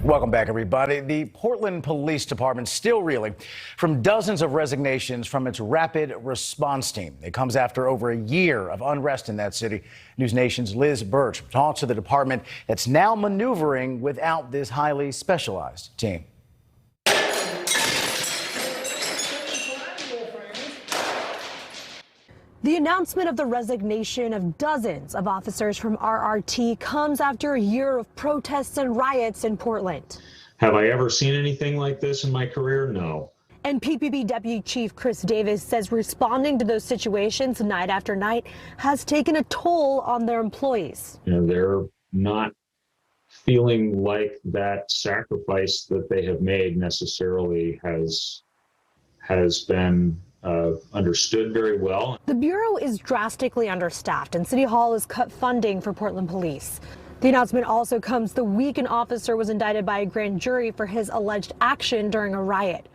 Welcome back, everybody. The Portland Police Department still reeling from dozens of resignations from its rapid response team. It comes after over a year of unrest in that city. NewsNation's Liz Birch talks to the department that's now maneuvering without this highly specialized team. The announcement of the resignation of dozens of officers from RRT comes after a year of protests and riots in Portland. Have I ever seen anything like this in my career? No. And PPD Deputy Chief Chris Davis says responding to those situations night after night has taken a toll on their employees. And they're not feeling like that sacrifice that they have made necessarily has been understood very well. The Bureau is drastically understaffed and City Hall has cut funding for Portland Police. The announcement also comes the week an officer was indicted by a grand jury for his alleged action during a riot.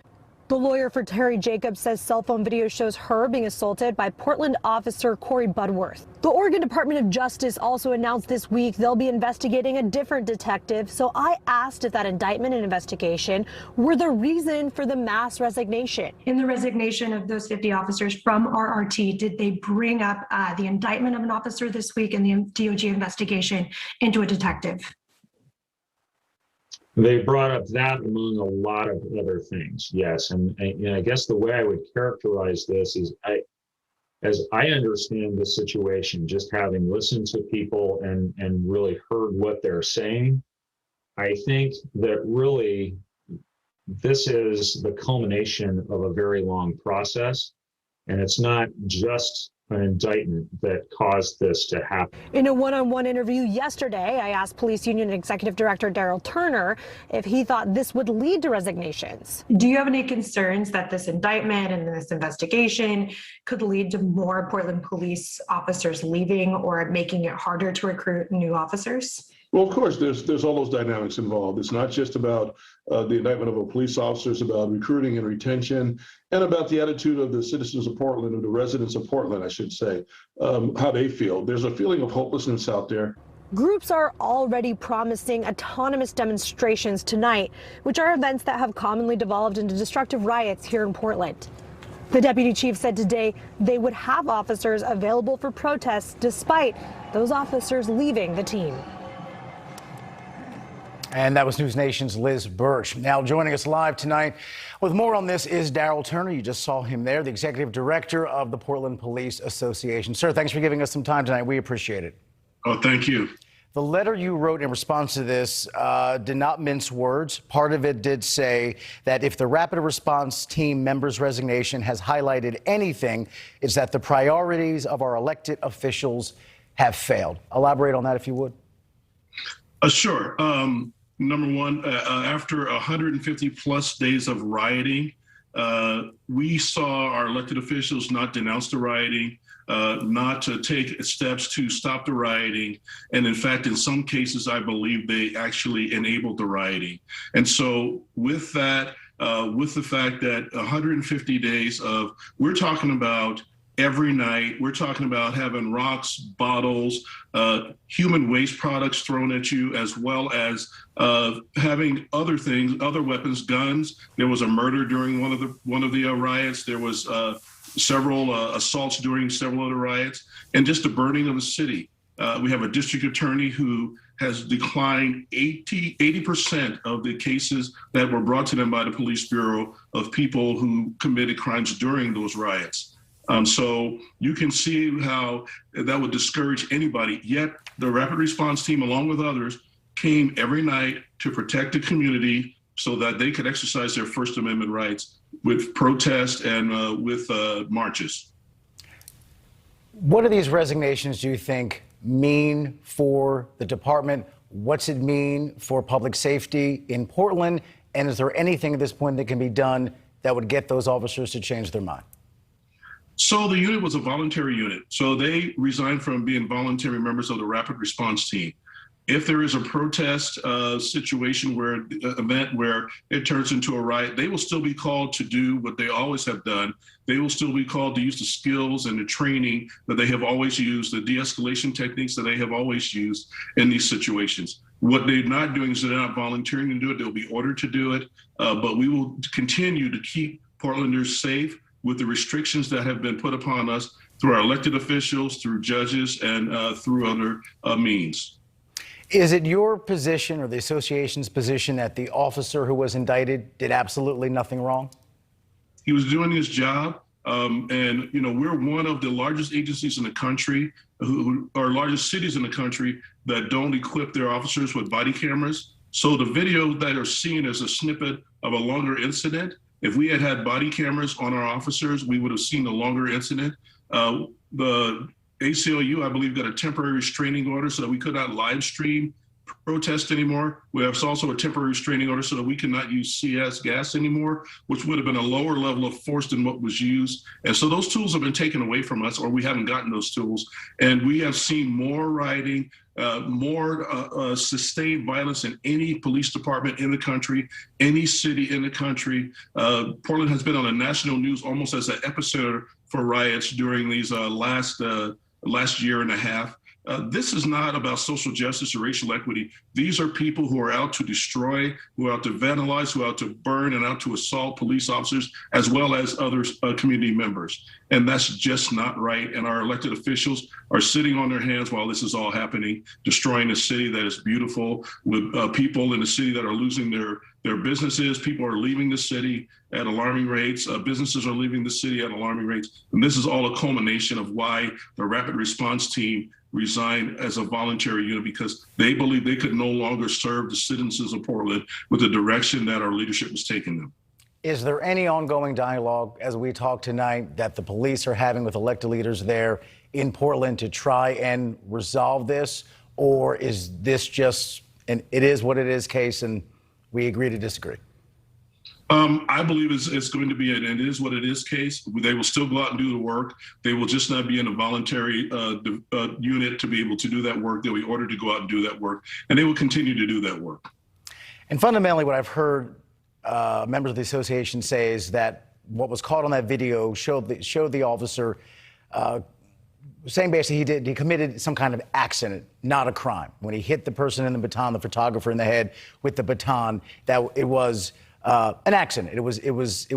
The lawyer for Terry Jacobs says cell phone video shows her being assaulted by Portland officer Corey Budworth. The Oregon Department of Justice also announced this week they'll be investigating a different detective. So I asked if that indictment and investigation were the reason for the mass resignation. In the resignation of those 50 officers from RRT, did they bring up the indictment of an officer this week and the DOJ investigation into a detective? They brought up that among a lot of other things, yes. And I guess the way I would characterize this is, as I understand the situation, just having listened to people and really heard what they're saying, I think that really this is the culmination of a very long process. And it's not just an indictment that caused this to happen. In a one-on-one interview yesterday, I asked Police Union Executive Director Daryl Turner if he thought this would lead to resignations. Do you have any concerns that this indictment and this investigation could lead to more Portland police officers leaving or making it harder to recruit new officers? Well, of course, there's all those dynamics involved. It's not just about the indictment of a police officer. It's about recruiting and retention, and about the attitude of the citizens of Portland, or the residents of Portland, I should say, how they feel. There's a feeling of hopelessness out there. Groups are already promising autonomous demonstrations tonight, which are events that have commonly devolved into destructive riots here in Portland. The deputy chief said today they would have officers available for protests despite those officers leaving the team. And that was NewsNation's Liz Birch. Now joining us live tonight with more on this is Daryl Turner. You just saw him there, the executive director of the Portland Police Association. Sir, thanks for giving us some time tonight. We appreciate it. Oh, thank you. The letter you wrote in response to this did not mince words. Part of it did say that if the rapid response team member's resignation has highlighted anything, it's that the priorities of our elected officials have failed. Elaborate on that if you would. Sure. Number one, after 150 plus days of rioting, we saw our elected officials not denounce the rioting, not to take steps to stop the rioting. And in fact, in some cases, I believe they actually enabled the rioting. And so with that, with the fact that 150 days of, we're talking about every night, we're talking about having rocks, bottles, human waste products thrown at you, as well as having other things, other weapons, guns. There was a murder during one of the riots. There was several assaults during several other riots, and just the burning of the city. We have a district attorney who has declined 80% of the cases that were brought to them by the police bureau of people who committed crimes during those riots. So you can see how that would discourage anybody. Yet the rapid response team, along with others, came every night to protect the community so that they could exercise their First Amendment rights with protest and with marches. What do these resignations, do you think, mean for the department? What's it mean for public safety in Portland? And is there anything at this point that can be done that would get those officers to change their mind? So the unit was a voluntary unit. So they resigned from being voluntary members of the rapid response team. If there is a protest situation where event where it turns into a riot, they will still be called to do what they always have done. They will still be called to use the skills and the training that they have always used, the de-escalation techniques that they have always used in these situations. What they're not doing is they're not volunteering to do it. They'll be ordered to do it. But we will continue to keep Portlanders safe with the restrictions that have been put upon us through our elected officials, through judges, and through other means. Is it your position or the association's position that the officer who was indicted did absolutely nothing wrong? He was doing his job. And, you know, we're one of the largest agencies in the country, who are largest cities in the country that don't equip their officers with body cameras. So the video that are seen as a snippet of a longer incident, if we had had body cameras on our officers, we would have seen a longer incident. The ACLU, I believe, got a temporary restraining order so that we could not live stream protest anymore. We have also a temporary restraining order so that we cannot use CS gas anymore, which would have been a lower level of force than what was used. And so those tools have been taken away from us, or we haven't gotten those tools. And we have seen more rioting, more sustained violence in any police department in the country, any city in the country. Portland has been on the national news almost as an epicenter for riots during these last year and a half. This is not about social justice or racial equity. These are people who are out to destroy, who are out to vandalize, who are out to burn, and out to assault police officers, as well as other community members. And that's just not right. And our elected officials are sitting on their hands while this is all happening, destroying a city that is beautiful, with people in the city that are losing their businesses. People are leaving the city at alarming rates. Businesses are leaving the city at alarming rates. And this is all a culmination of why the rapid response team resigned as a voluntary unit, because they believe they could no longer serve the citizens of Portland with the direction that our leadership was taking them. Is there any ongoing dialogue as we talk tonight that the police are having with elected leaders there in Portland to try and resolve this? Or is this just an it is what it is case and we agree to disagree? I believe it's going to be an it is what it is case. They will still go out and do the work. They will just not be in a voluntary unit to be able to do that work. They'll be ordered to go out and do that work, and they will continue to do that work. And fundamentally, what I've heard members of the association say is that what was caught on that video showed the officer saying basically he committed some kind of accident, not a crime. When he hit the person in the baton, the photographer in the head with the baton, that it was an accident. It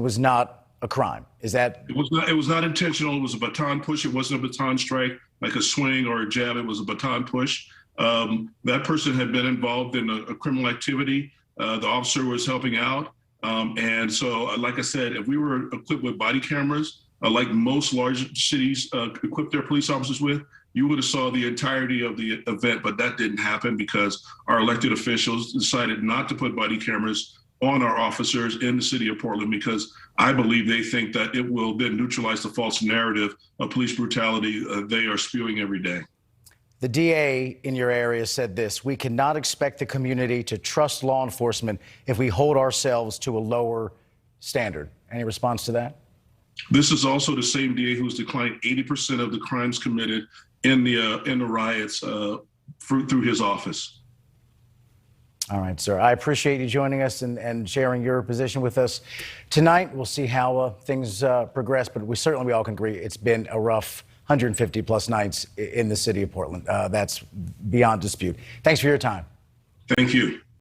was not a crime. Is that? It was not intentional. It was a baton push. It wasn't a baton strike like a swing or a jab. It was a baton push. That person had been involved in a criminal activity. The officer was helping out. And so, like I said, if we were equipped with body cameras, like most large cities equip their police officers with, you would have saw the entirety of the event. But that didn't happen because our elected officials decided not to put body cameras on our officers in the city of Portland, because I believe they think that it will then neutralize the false narrative of police brutality they are spewing every day. The DA in your area said this: we cannot expect the community to trust law enforcement if we hold ourselves to a lower standard. Any response to that? This is also the same DA who's declined 80% of the crimes committed in the riots through his office. All right, sir. I appreciate you joining us and sharing your position with us tonight. We'll see how things progress, but we all can agree it's been a rough 150 plus nights in the city of Portland. That's beyond dispute. Thanks for your time. Thank you.